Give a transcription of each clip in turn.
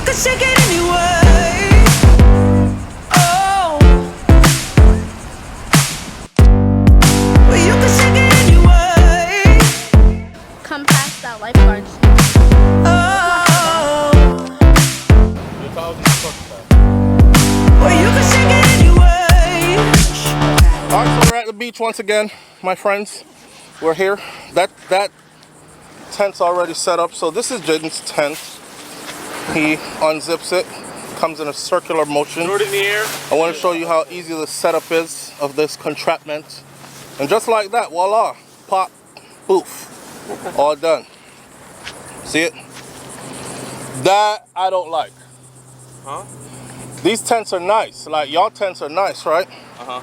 can shake it anyway. Oh, well, you can shake it anyway. Come past that lifeguard. Oh, well, you can shake it anyway. Alright, so we're at the beach once again, my friends. We're here. That tent's already set up. So this is Jaden's tent. He unzips it, comes in a circular motion. Throw it in the air. I want to show you how easy the setup is of this contraption. And just like that, voila, pop, poof, all done. See it? That I don't like. Huh? These tents are nice. Like, y'all tents are nice, right? Uh-huh.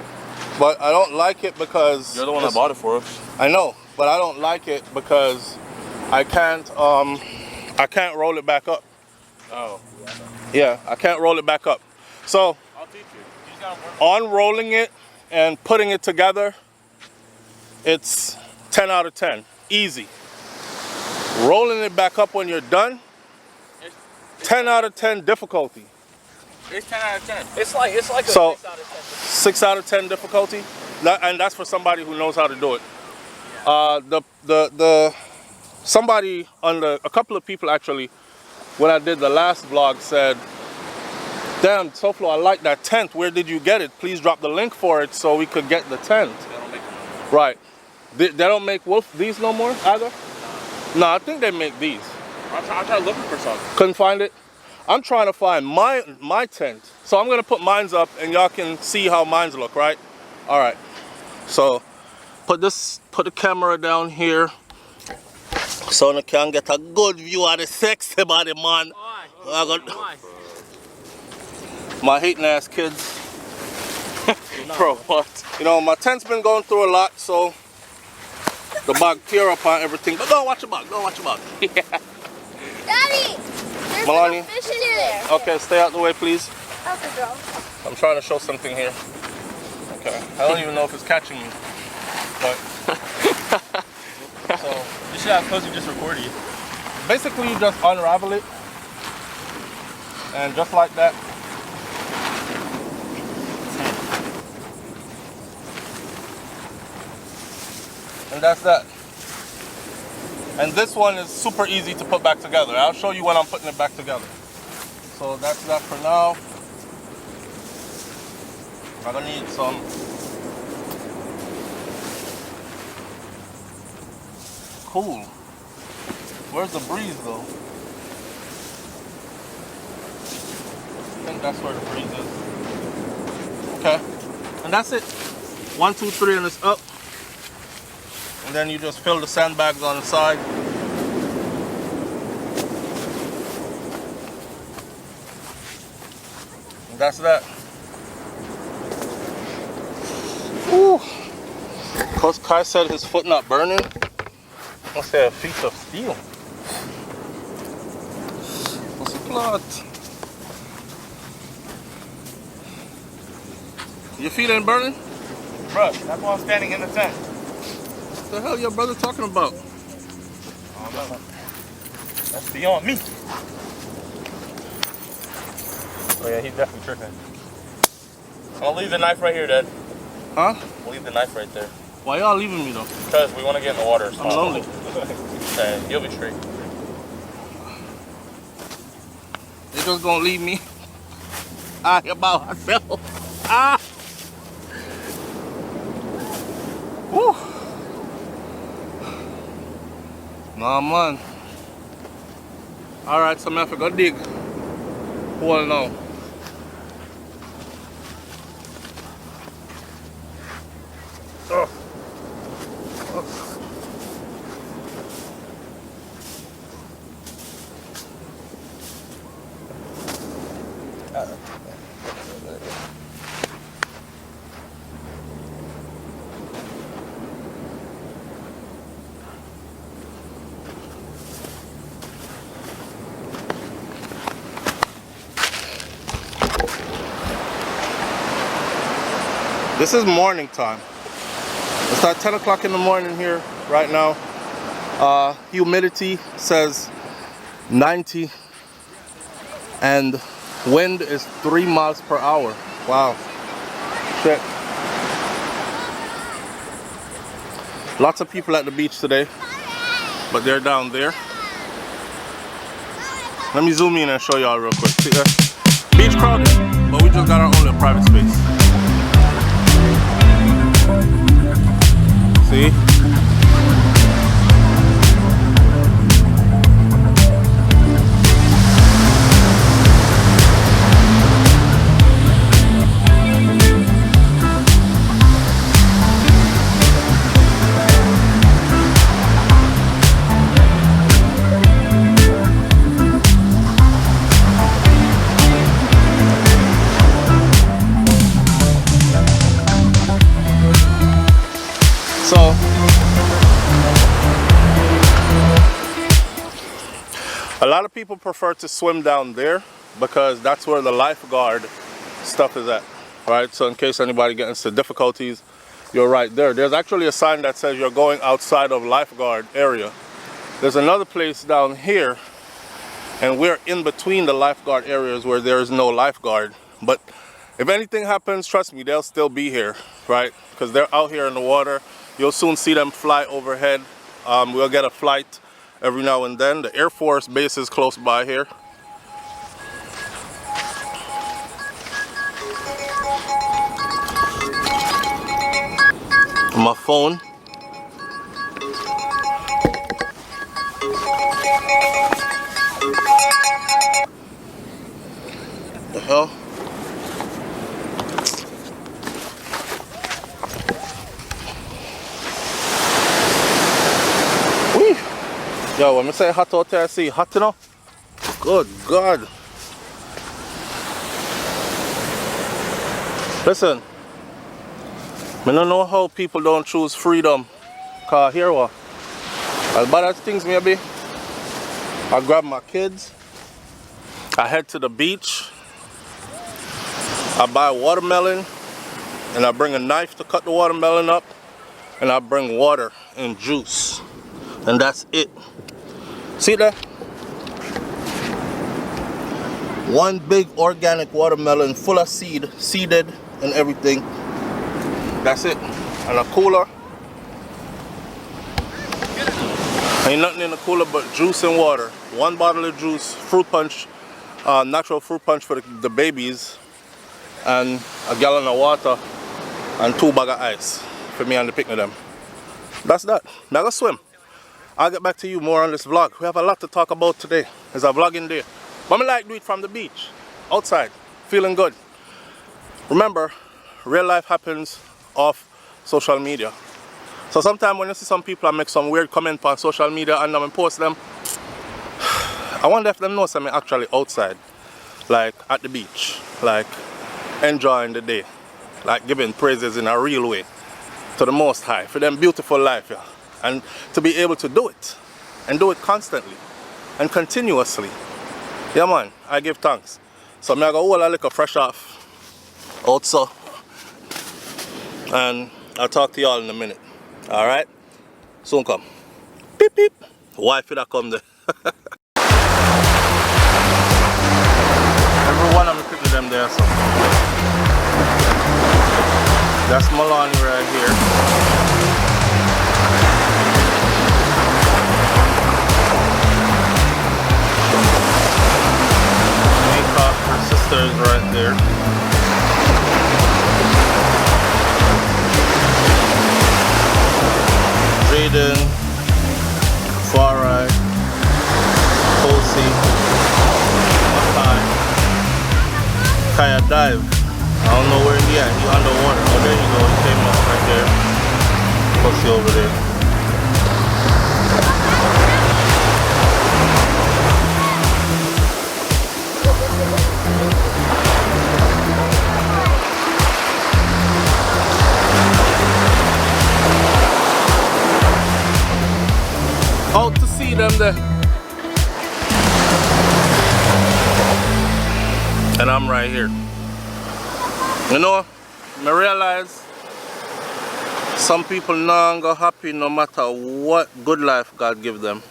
But I don't like it because... You're the one that bought it for us. I know, but I don't like it because I can't roll it back up. Oh. Yeah, I can't roll it back up. So, I'll teach you. You just gotta work. unrolling it and putting it together, it's 10 out of 10. Easy. Rolling it back up when you're done, 10 out of 10 difficulty. It's 10 out of 10. It's like a So, 6 out of 10. 6 out of 10 difficulty, and that's for somebody who knows how to do it. Somebody a couple of people actually, when I did the last vlog, said, "Damn, SouFlo, I like that tent. Where did you get it? Please drop the link for it so we could get the tent." They don't make them. Right. They don't make these no more either? No, I think they make these. I tried looking for something. Couldn't find it. I'm trying to find my tent. So I'm gonna put mines up and y'all can see how mines look, right? All right. So put the camera down here so I can get a good view of the sexy body, man. I got my hating ass kids. Bro, what? You know, my tent's been going through a lot, so the bacteria upon everything. But don't watch your bug. Don't watch your bug. Yeah. Daddy! There's Melanie? little fish in there. Okay, stay out the way, please. Okay, girl. I'm trying to show something here. Okay. I don't even know if it's catching me. But so You should have supposed to just record you. basically you just unravel it. And just like that. And that's that. And this one is super easy to put back together. I'll show you when I'm putting it back together. So that's that for now. I'm gonna need some cool. Where's the breeze though? I think that's where the breeze is. Okay. And that's it. 1, 2, 3 and it's up. And then you just fill the sandbags on the side. And that's that. Ooh. Cause Kai said his foot not burning. Must have feet of steel. What's the plot? Your feet ain't burning? Bro, that's why I'm standing in the tent. What the hell your brother talking about? I don't know. That's beyond me. Oh yeah, he's definitely tripping. I'm gonna leave the knife right here, Dad. Huh? We'll leave the knife right there. Why y'all leaving me though? Because we want to get in the water. I'm lonely. Okay, you'll be straight. They just gonna leave me out here by myself. Ah! Woo! Nah, man. Alright, so man, I go dig. Hole now. Oh. This is morning time. It's at 10 o'clock in the morning here right now. Humidity says 90. and wind is 3 miles per hour. Wow. Shit. Lots of people at the beach today, but they're down there. Let me zoom in and show y'all real quick. See that? Beach crowded, but we just got our own little private space. See? So, a lot of people prefer to swim down there because that's where the lifeguard stuff is at, right? So in case anybody gets into difficulties, you're right there. There's actually a sign that says you're going outside of lifeguard area. There's another place down here, and we're in between the lifeguard areas where there is no lifeguard. But if anything happens, trust me, they'll still be here, right? Because they're out here in the water. You'll soon see them fly overhead. We'll get a flight every now and then. The Air Force base is close by here. My phone. The hell? Yo, when I say hot out there, I see hot, you know? Good God. Listen, I don't know how people don't choose freedom. Cause here what? As bad as things may be, I grab my kids, I head to the beach, I buy watermelon, and I bring a knife to cut the watermelon up, and I bring water and juice. And that's it. See that? One big organic watermelon full of seeded and everything. That's it. And a cooler. Ain't nothing in the cooler but juice and water. One bottle of juice, fruit punch, natural fruit punch for the babies, and a gallon of water, and 2 bags of ice for me and the picnic them. That's that. Now go swim. I'll get back to you more on this vlog. We have a lot to talk about today. There's a vlog in there. But I like to do it from the beach, outside, feeling good. Remember, real life happens off social media. So sometimes when you see some people make some weird comment on social media and then post them, I wonder if them know something actually outside, like at the beach, like enjoying the day, like giving praises in a real way to the Most High for them beautiful life, yeah. And to be able to do it, and do it constantly, and continuously. Yeah man, I give thanks. So I'm going to hold a little fresh off, also, and I'll talk to y'all in a minute. Alright? Soon come. Beep beep. Wife that come there. Everyone I'm picking them there, so. That's Maloney right here. Her sister is right there. Jaden, Farai, Kosi, Makai, Kaya dive. I don't know where he at. He underwater. Oh, there you go. He came up right there. Kosi over there. Out to see them there. And I'm right here. You know, I realize some people not go happy no matter what good life God give them.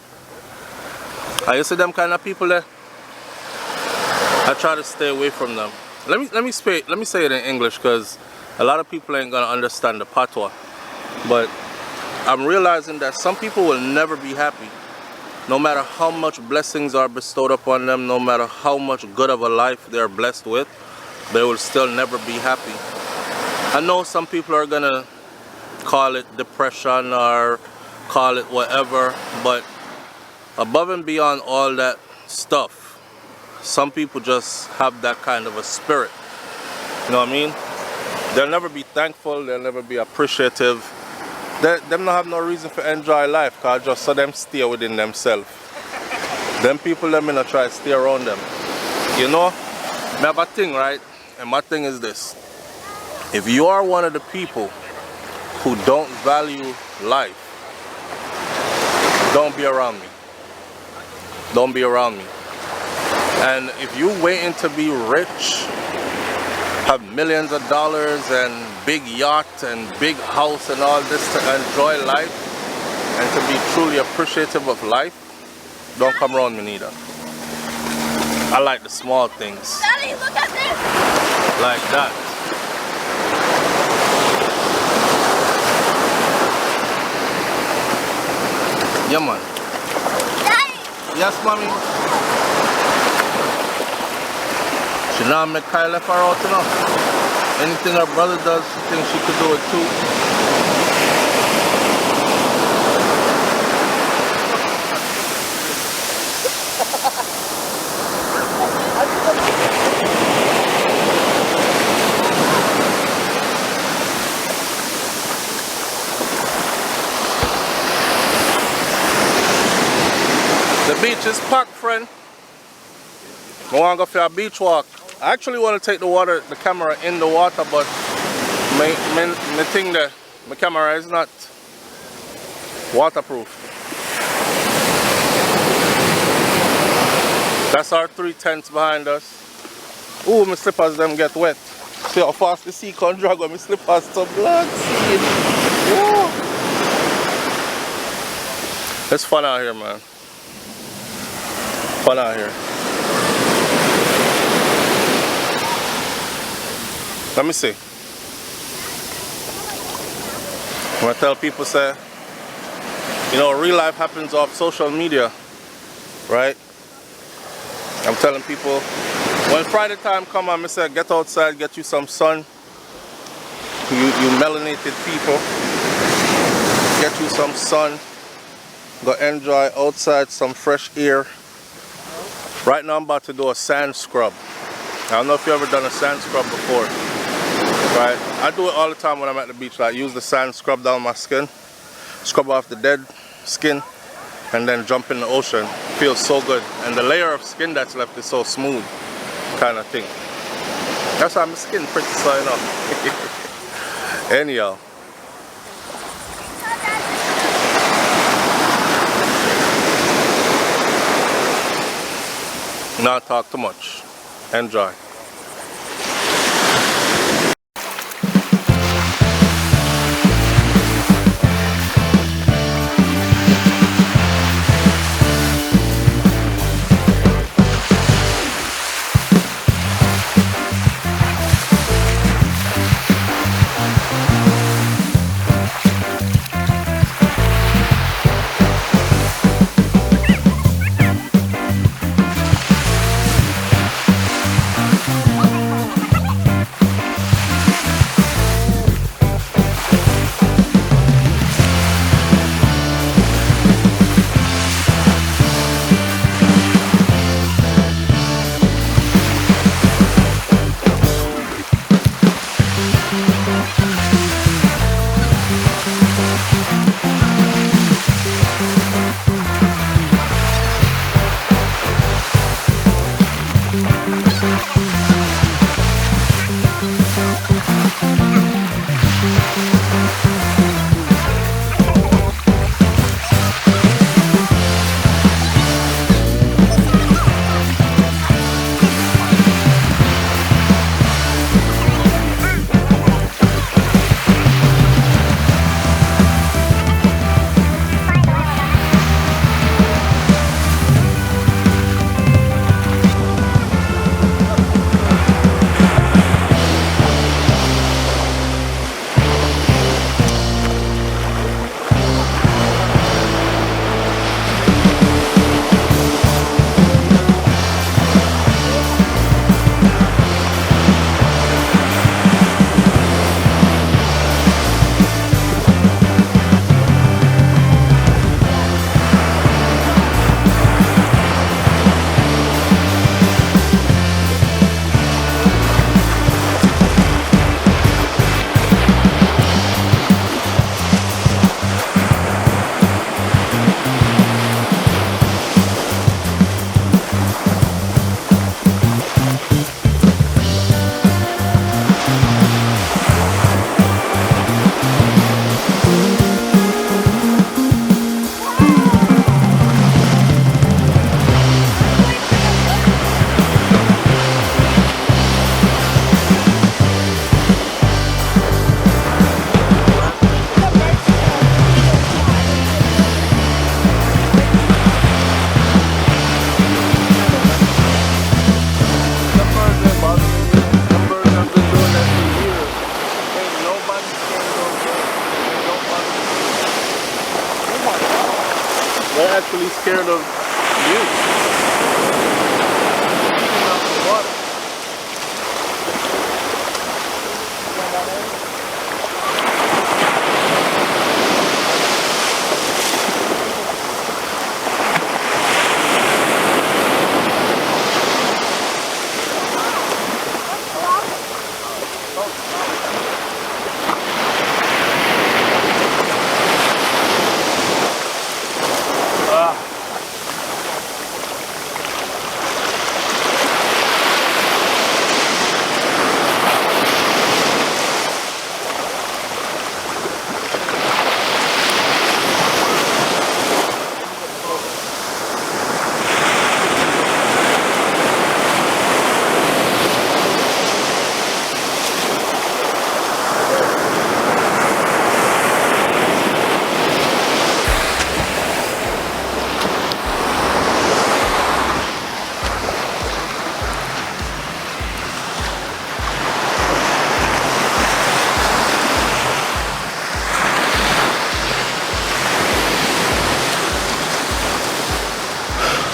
Are you see them kind of people there? I try to stay away from them. Let me say it in English because a lot of people ain't gonna understand the patois. But I'm realizing that some people will never be happy. No matter how much blessings are bestowed upon them, no matter how much good of a life they're blessed with, they will still never be happy. I know some people are gonna call it depression or call it whatever, but above and beyond all that stuff, some people just have that kind of a spirit. You know what I mean? They'll never be thankful, they'll never be appreciative. Them not have no reason to enjoy life, cause just so them stay within themselves. Them people, them not try to stay around them. You know, I have a thing, right? And my thing is this. If you are one of the people who don't value life, don't be around me. Don't be around me. And if you waiting to be rich, have millions of dollars and big yacht and big house and all this to enjoy life and to be truly appreciative of life, don't come around me neither. I like the small things. Daddy, look at this! Like that. Yeah, man. Daddy! Yes, mommy? She now make Kyle left her out, you know. Anything her brother does, she thinks she could do it too. The beach is packed, friend. I want to go for a beach walk. I actually want to take the camera in the water, but my thing there, my camera is not waterproof. That's our 3 tents behind us. Ooh, my slippers them get wet. See how fast the sea can drag on my slippers to blood. Whoa. It's fun out here, man. Fun out here. Let me see. When I tell people, say, you know, real life happens off social media, right? I'm telling people, when Friday time come, I say, get outside, get you some sun. You melanated people, get you some sun. Go enjoy outside some fresh air. Right now I'm about to do a sand scrub. I don't know if you ever done a sand scrub before. Right? I do it all the time when I'm at the beach. Like use the sand, scrub down my skin, scrub off the dead skin, and then jump in the ocean. Feels so good. And the layer of skin that's left is so smooth, kind of thing. That's why my skin pretty, so you know. Anyhow. Not talk too much. Enjoy. actually scared of you. Water.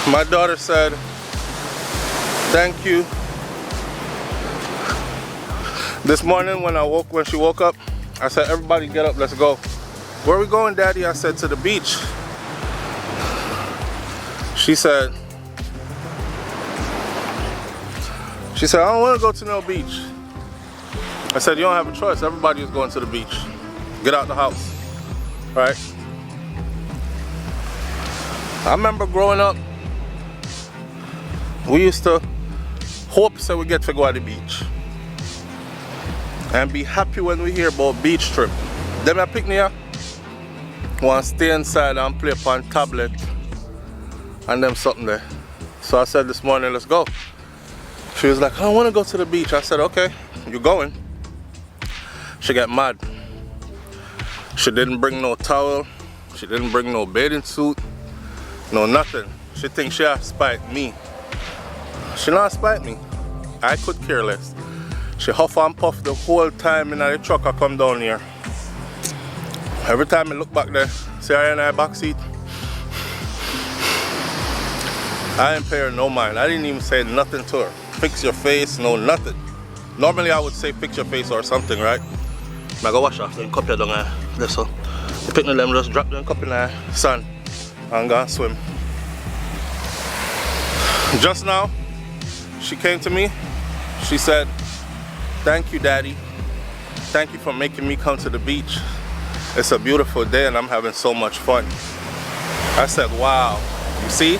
My daughter said, thank you. This morning when she woke up, I said, everybody get up, let's go. Where are we going, Daddy? I said, to the beach. She said, I don't want to go to no beach. I said, you don't have a choice. Everybody is going to the beach. Get out the house, right? I remember growing up, we used to hope so we get to go to the beach and be happy when we hear about beach trip. Them a pick me up, want to stay inside and play upon tablet and them something there. So I said this morning, let's go. She was like, I don't want to go to the beach. I said, okay, you're going. She got mad. She didn't bring no towel. She didn't bring no bathing suit. No nothing. She thinks she has to spite me. She not spite me. I could care less. She huff and puff the whole time in the truck I come down here. Every time I look back there, see her in her back seat. I didn't pay her no mind. I didn't even say nothing to her. Fix your face, no nothing. Normally I would say fix your face or something, right? I go wash off, then cup your down there. That's all. Pick them, just drop them cup in the sun and go and swim. Just now, she came to me. She said, thank you, Daddy. Thank you for making me come to the beach. It's a beautiful day and I'm having so much fun. I said, wow, you see?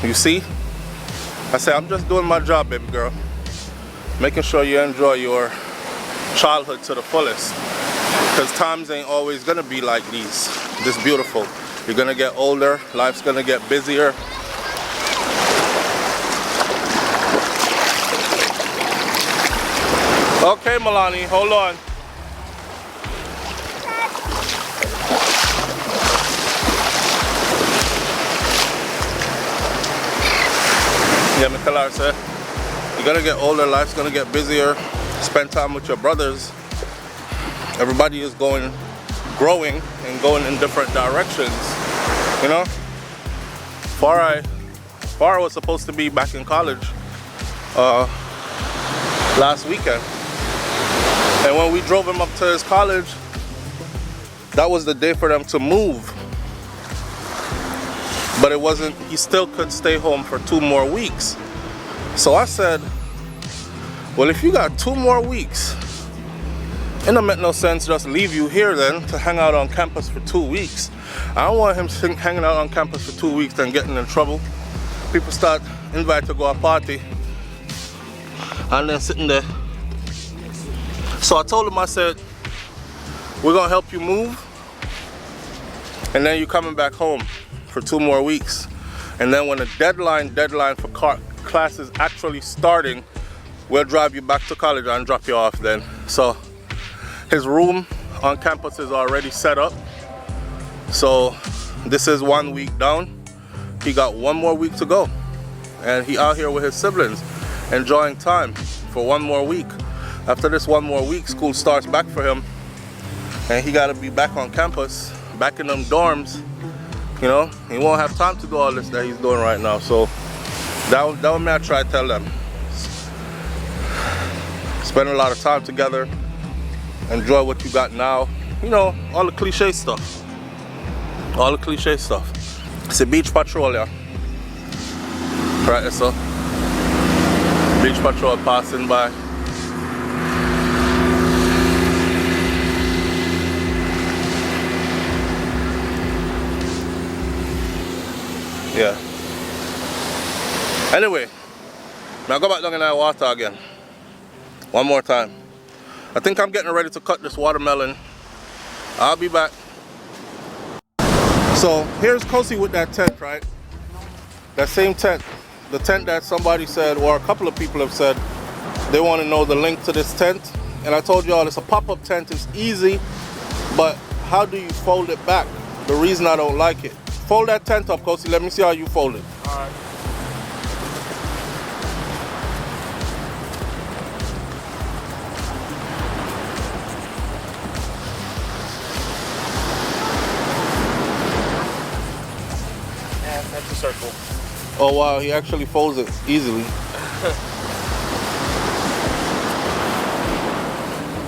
You see? I said, I'm just doing my job, baby girl. Making sure you enjoy your childhood to the fullest. Because times ain't always gonna be like these. This beautiful. You're gonna get older, life's gonna get busier. Okay, Milani, hold on. Yeah, me tell her, sir, you're gonna get older, life's gonna get busier. Spend time with your brothers. Everybody is growing and going in different directions. You know? Farah was supposed to be back in college last weekend. And when we drove him up to his college, that was the day for them to move. But it wasn't, he still could stay home for 2 more weeks. So I said, well, if you got 2 more weeks, it don't make no sense just leave you here then to hang out on campus for 2 weeks. I don't want him hanging out on campus for 2 weeks and getting in trouble. People start invited to go to a party and then sitting there. So I told him, I said, we're gonna help you move and then you're coming back home for 2 more weeks. And then when the deadline for class is actually starting, we'll drive you back to college and drop you off then. So his room on campus is already set up. So this is 1 week down. He got 1 more week to go. And he out here with his siblings, enjoying time for 1 more week. After this 1 more week, school starts back for him. And he gotta be back on campus, back in them dorms, You know, he won't have time to do all this that he's doing right now. So that was me. I try to tell them. Spend a lot of time together. Enjoy what you got now. You know, all the cliche stuff. All the cliche stuff. It's a beach patrol, yeah. Right, so beach patrol passing by. Yeah. Anyway, now go back down in that water again. One more time. I think I'm getting ready to cut this watermelon. I'll be back. So here's Kosi with that tent, right? That same tent. The tent that somebody said, or a couple of people have said, they want to know the link to this tent. And I told y'all it's a pop-up tent. It's easy, but how do you fold it back? The reason I don't like it. Fold that tent up, Kosi. Let me see how you fold it. All right. Yeah, that's a circle. Oh wow, he actually folds it easily.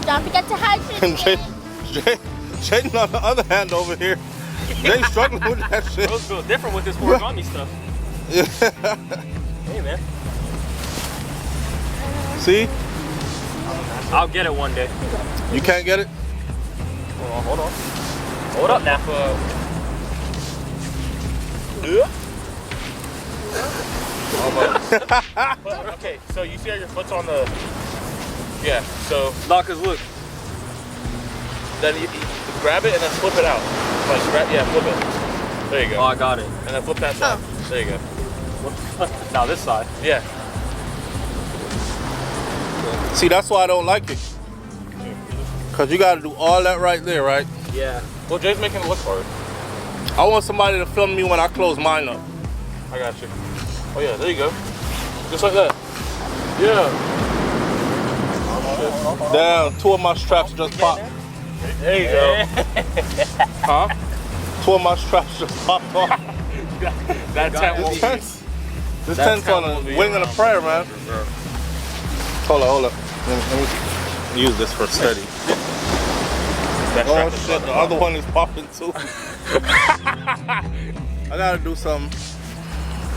Don't forget to hide And it. Jaden on the other hand over here, they struggling with that shit. Those feel different with this origami stuff. Hey man. See? I'll get it one day. You can't get it? Hold on, hold on. Hold up now. Okay, so you see how your foot's on the... Yeah, so... Knock his look. Then you grab it and then flip it out. Like, flip it. There you go. Oh, I got it. And then flip that side. There you go. Now this side. Yeah. See, that's why I don't like it. Cause you gotta do all that right there, right? Yeah. Well, Jay's making it look hard. I want somebody to film me when I close mine up. I got you. Oh yeah, there you go. Just like that. Yeah. Damn, two of my straps just popped. There you go. Huh? Two of my straps just popped off. That tent won't be... This tent's on a wing and a prayer, man. Hold up. Let me use this for steady. Oh shit, the other one is popping too. I gotta do some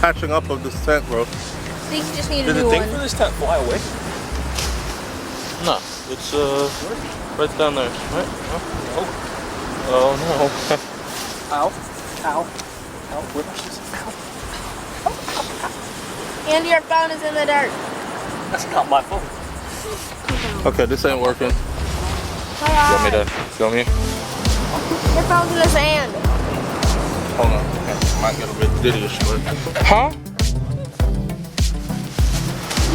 patching up of this tent, bro. Think you just need a Did new the thing one. for this tent fly away? No, it's right down there. Right? Oh no. Ow. Ow. Ow. Where my shoes? Ow. And your phone is in the dirt. That's not my phone. Okay, this ain't working. Want me to film you? Your phone's in the sand. Hold on. Okay, might get a bit diddy-ish, but... Huh?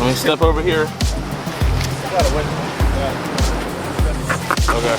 Let me step over here. Okay.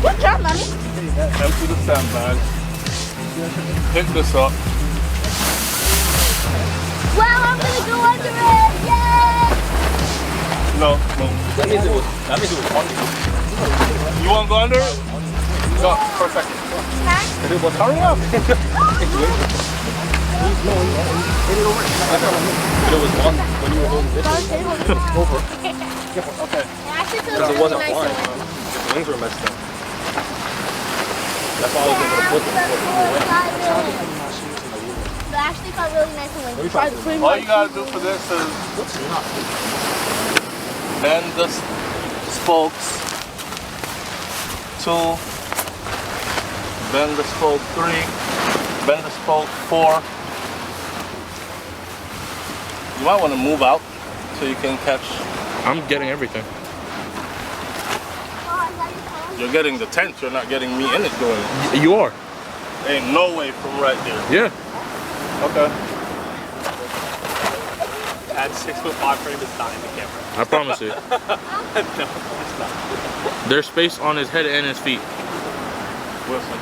Good job, mommy. Empty the sandbag. Pick this up. Wow, I'm gonna go under it. Yay! No. That means it was under. You want to go under it? Go for a second. If it was hurry up. If it was one when you were holding this over. Okay. Because it wasn't flying. The wings were messed up. That's why I was able to flip it before it went. It actually felt really nice and like tried putting All you gotta do for this is bend the spokes. 2. Bend the spoke 3. Bend the spoke 4. You might want to move out so you can catch. I'm getting everything. You're getting the tent. You're not getting me in it doing it. You are. Ain't no way from right there. Yeah. Okay. At 6'5" frame, it's not in the camera. I promise you. No, it's not. There's space on his head and his feet. Listen.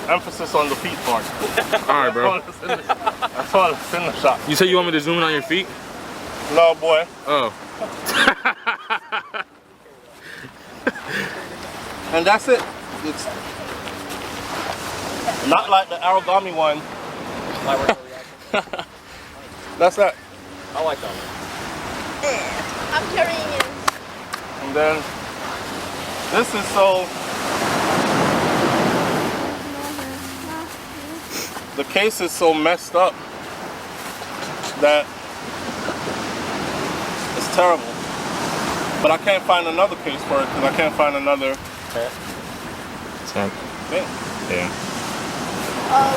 Emphasis on the feet part. All right, bro. That's all that's in the shot. You said you want me to zoom in on your feet? No, boy. Oh. And that's it. It's not like the origami one. That's that. I like that one. I'm carrying it. And then this is so. The case is so messed up that it's terrible. But I can't find another case for it because I can't find another Tent. thing. Yeah.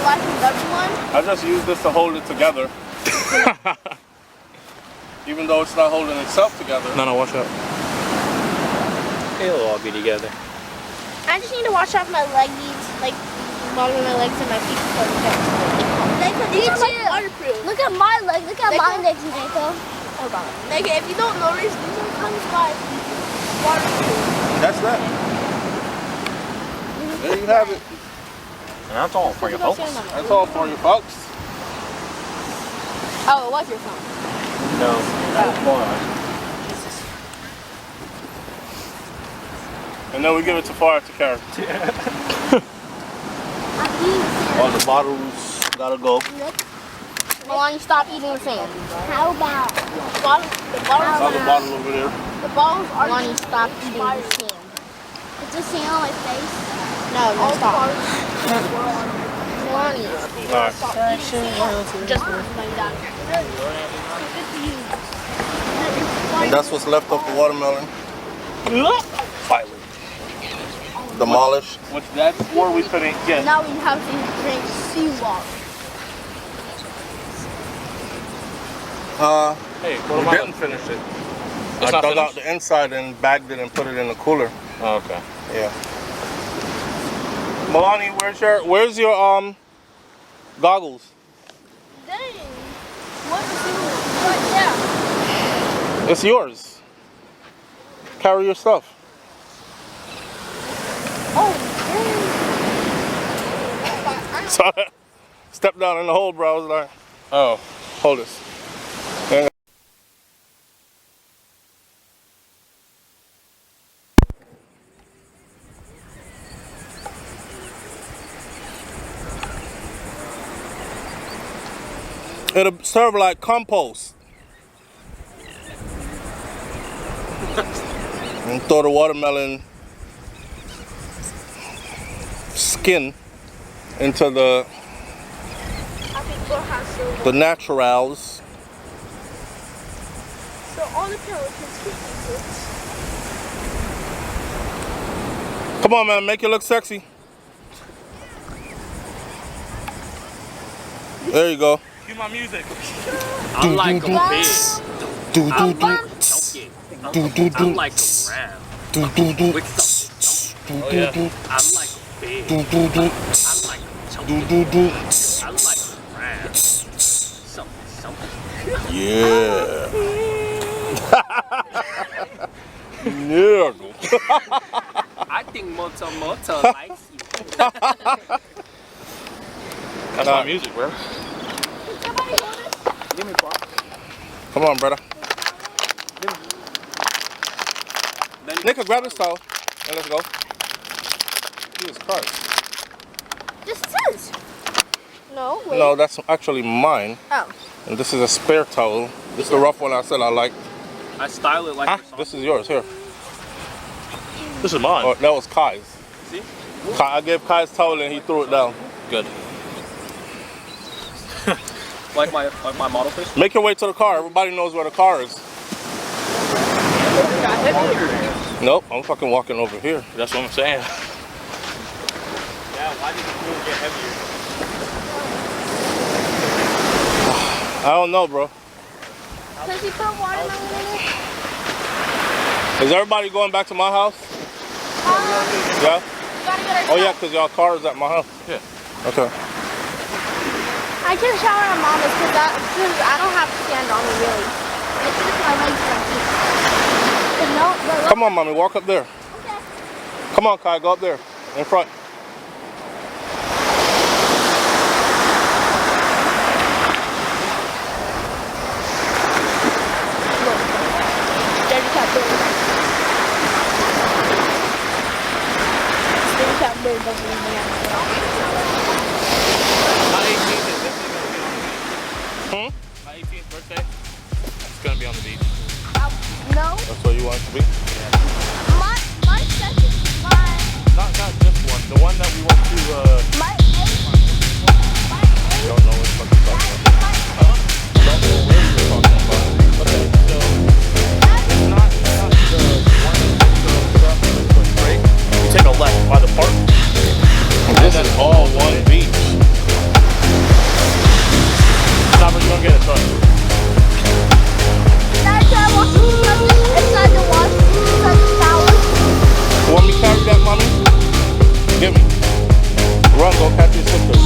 Like another one? I just use this to hold it together. Even though it's not holding itself together. No, watch out. It'll all be together. I just need to wash off my leggies, like bottom of my legs and my feet. These are like waterproof. Look at my leg. Look at my legs, Jamaica. Hold on. Like if you don't notice, these are comes by waterproof. That's that. There you have it. And that's all for you folks. That's all for you folks. Oh, it was your phone. No, that was mine. And then we give it to Fire to carry. All the bottles gotta go. Melanie, stop eating the sand. How about The bottles Another bottle over there. The bottles are. Melanie, stop eating the sand. it's just sand on my face? No, stop. Melanie, Alright. just lay down. And that's what's left of the watermelon. Finally. Demolished. Which that's where we couldn't get. Now we have to drink seawater. Hey, We didn't finish it. I dug out the inside and bagged it and put it in the cooler. Oh, okay. Yeah. Melanie, where's your goggles? Dang. What yeah. It's yours. Carry your stuff. Oh, So I stepped down in the hole, bro. I was like, oh, hold this. And it'll serve like compost. And throw the watermelon skin into the naturals. So all the pelicans can eat this. Come on, man, make it look sexy. There you go. Cue my music. I'm like a pig. Do do do. Do do do. I'm like a ram. Do do do. With some Do do do. I'm like a pig. Do do do. I'm like a Do do do. I'm like a ram. Something. Yeah. Yeah. I think Moto likes you. That's my music, bro. Come on, brother. Nika, grab this towel and let's go. Jesus Christ. This says. No, wait. No, that's actually mine. Oh. And this is a spare towel. This is the rough one I said I like. I style it like Huh? This is yours, here. This is mine. Oh, that was Kai's. See? I gave Kai's towel and he threw it down. Good. like my model fish? Make your way to the car. Everybody knows where the car is. Nope, I'm fucking walking over here. That's what I'm saying. Yeah, why did the pool get heavier? I don't know, bro. Because you put watermelon in it? Is everybody going back to my house? Yeah? Oh yeah, because y'all car is at my house. Yeah. Okay. I can shower at Mama's because I don't have sand on me really. It's just my legs are deep. Come on, mommy, walk up there. Okay. Come on, Kai, go up there, in front. My 18th is definitely going to be on the beach. My 18th birthday, it's going to be on the beach. No. That's where you want it to be? My second, Not this one, the one that we went to, my You don't know what the fuck you're talking about. You don't know where you're talking about. okay, so it's not the one that's straight. You take a left by the park. This is all one beach. Nah, but you're going to get a truck. inside the water, inside the shower. You want me to carry that, mommy? Give me. Run, go catch your sister.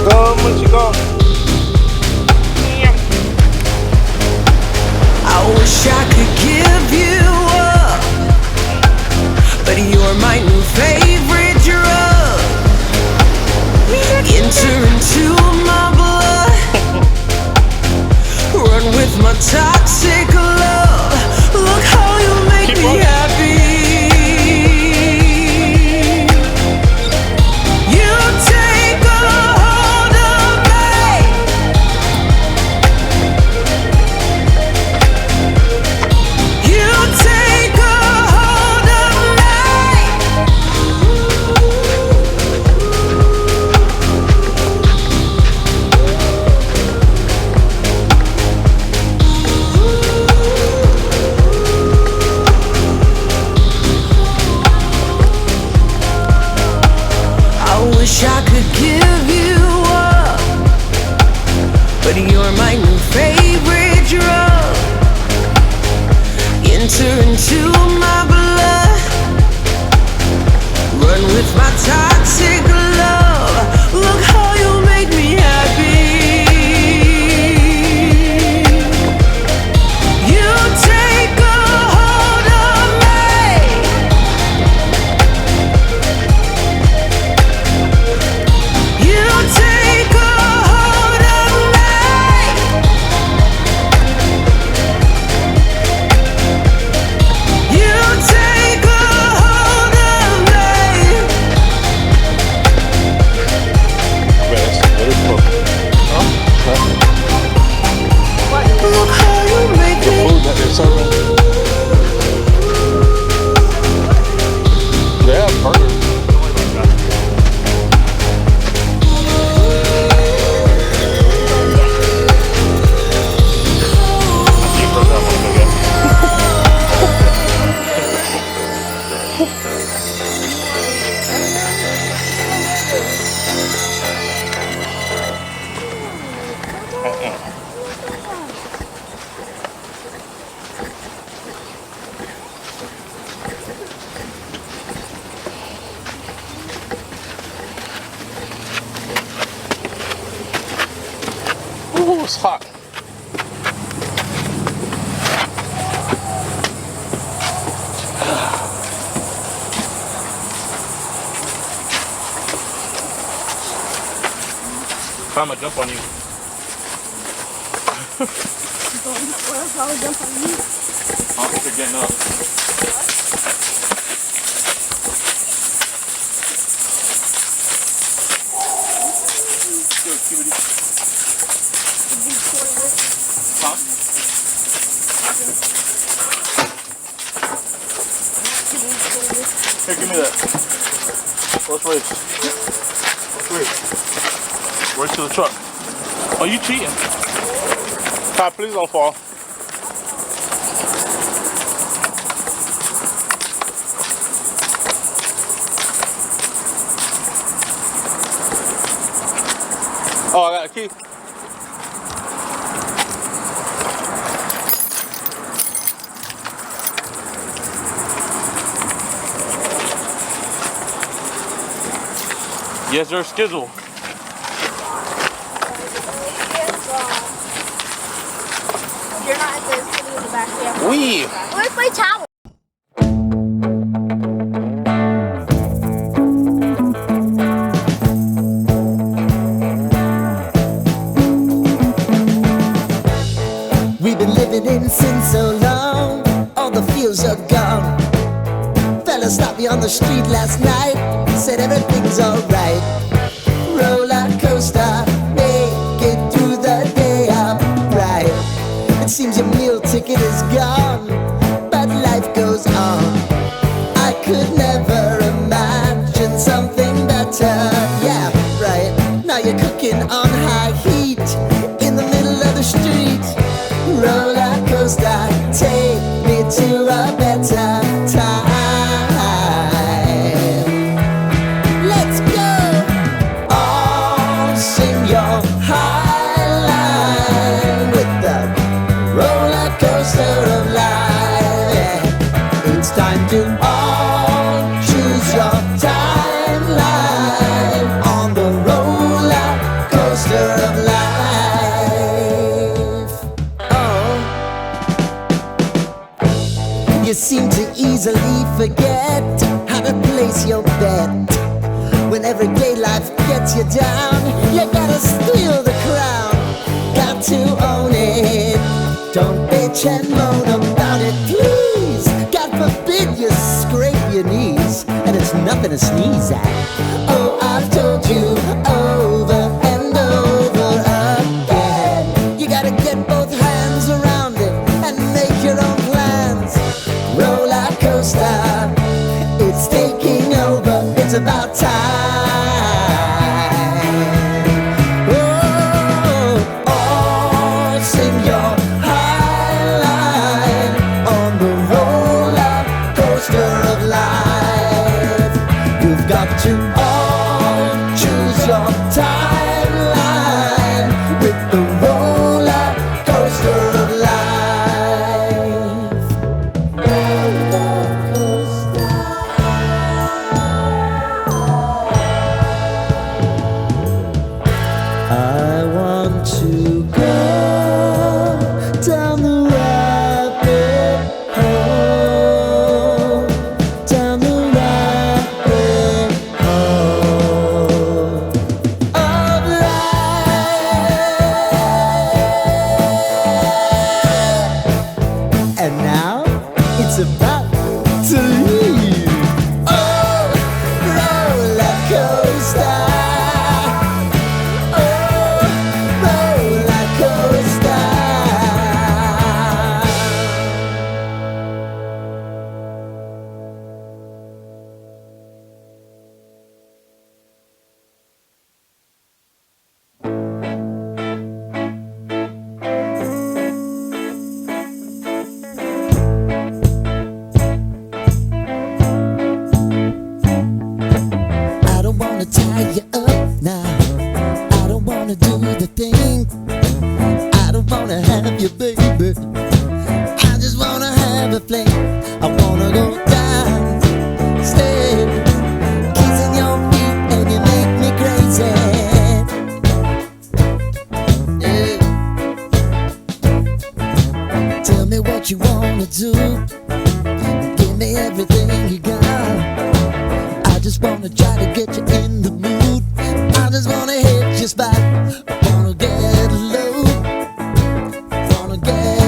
Go, when she go. I wish I could give you up, but you're my new favorite drug. Enter into my blood, run with my toxic love. Look how you make Keep me running. happy. You take a hold of me. You take a hold of I wish I could give you up, but you're my new favorite drug. Enter into my blood, run with my toxic love. Look how you make me happy. You take a hold of me. You take a hold of me. You take a hold of me. Look how you make me. Food that they're serving. They have burgers. Ooh, it's hot. I'm gonna jump on you. What if I would jump on you? I'll get to getting up. Good, keep it. Huh? Here, give me that. Let's race. Let's race. Race to the truck. Oh, you cheating. Kai, please don't fall. Oh, I got a key. Yes, sir, Skizzle. You're not at the city in the back. Yeah. We. Where's my towel? We've been living in sin so long, all the fields are gone. Fella stopped me on the street last night, said everything's alright. Roller coaster, make it through the day, alright. It seems your meal ticket is gone, but life goes on. I could never imagine something better. Yeah, right. Now you're cooking on high heat in the middle of the street. Roller coaster, take me to a better time. Let's go. All sing your high line with the roller coaster of life. Yeah. It's time to all choose your timeline on the roller coaster of life. You seem to easily forget how to place your bet. When everyday life gets you down, you gotta steal the crown. Got to own it. Don't bitch and moan about it, please. God forbid you scrape your knees, and it's nothing to sneeze at. Oh, I've told you over and over again. You gotta get both hands around it and make your own plans. Roller coaster, it's taking over, it's about time. Oh, all sing your high line on the roller coaster of life. You've got to all choose your timeline with the roller coaster of life. I want to go down the rabbit hole, down the rabbit hole of life. And now it's about to leave. Oh, roller coaster. I don't wanna tie you up now. I don't wanna do the thing. I don't wanna have you, baby. I just wanna have a fling. I wanna go down, stay, kissing your feet, and you make me crazy. Yeah. Tell me what you wanna do. Give me everything you got. I just wanna try to get you in the mood. I just wanna hit your spot. I wanna get low. Wanna get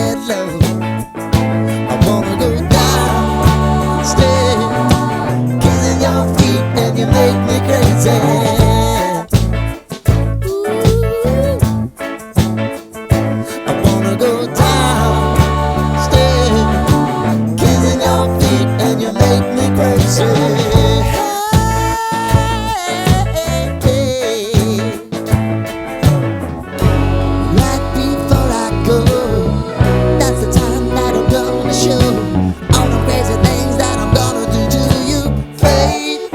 Right before I go, that's the time that I'm gonna show all the crazy things that I'm gonna do to you, baby.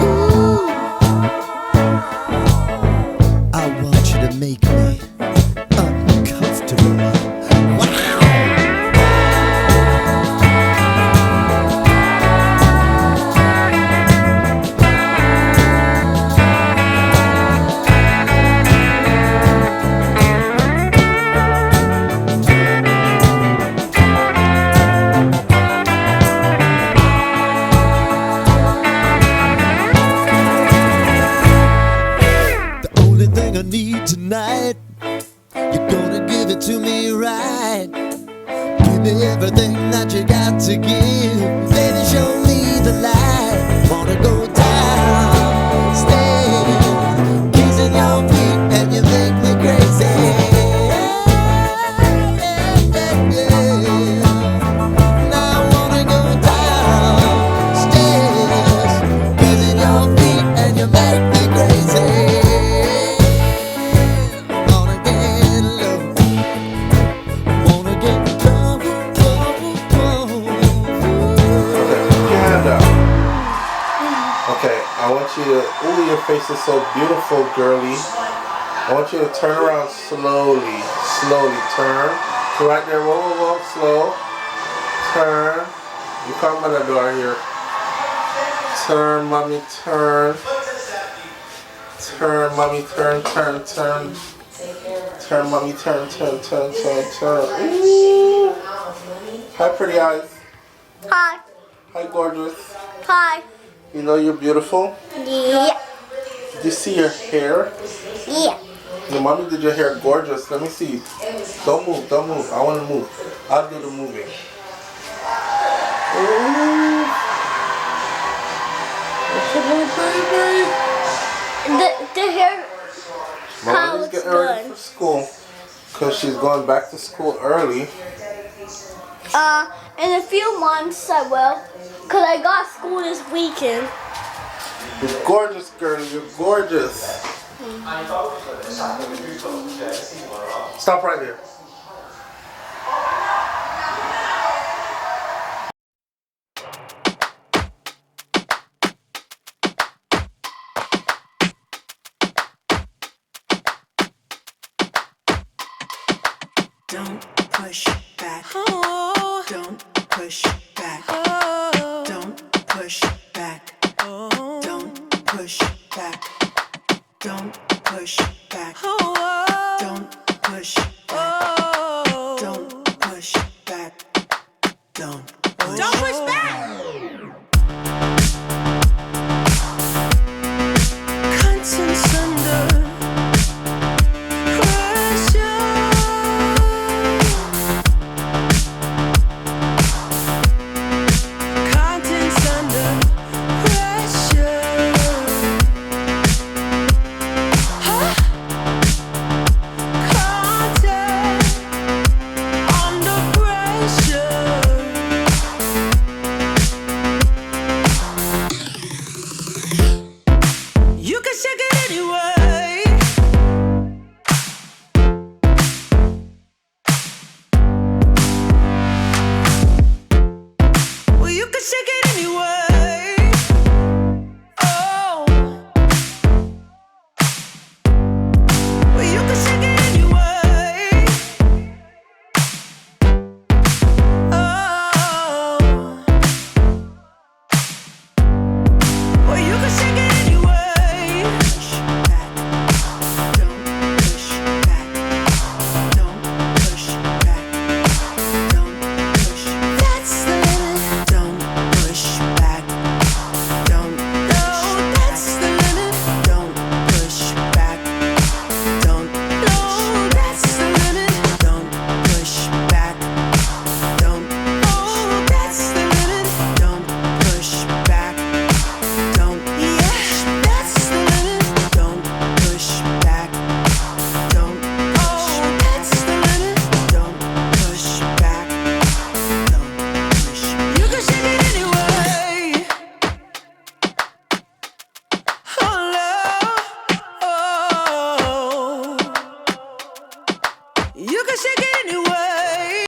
Ooh. I want you to make me uncomfortable. The only thing I need tonight, you're gonna give it to me right. Give me everything that you got to give. Baby, show me the light. Wanna go downstairs, kissing your feet, and you make me crazy. Now I wanna go downstairs, kissing your feet, and you make me crazy. Wanna get low, wanna get drunk. Okay, I want you to, ooh, your face is so beautiful, girly. I want you to turn around slowly, turn. So right there, whoa, slow. Turn. You come by the door here. Turn, mommy, turn. Turn, mommy, turn. Turn, mommy, turn. Ooh. Hi, pretty eyes. Hi. Hi, gorgeous. Hi. You know you're beautiful? Yeah. Did you see your hair? Yeah. Your mommy did your hair gorgeous. Let me see. Don't move. I want to move. I'll do the moving. Ooh. What's up, baby? The hair. Mommy's looks getting ready good. for school. Because she's going back to school early. In a few months I will. Cause I got school this weekend. You're gorgeous, girl. You're gorgeous. Stop right there. Don't push back. Don't push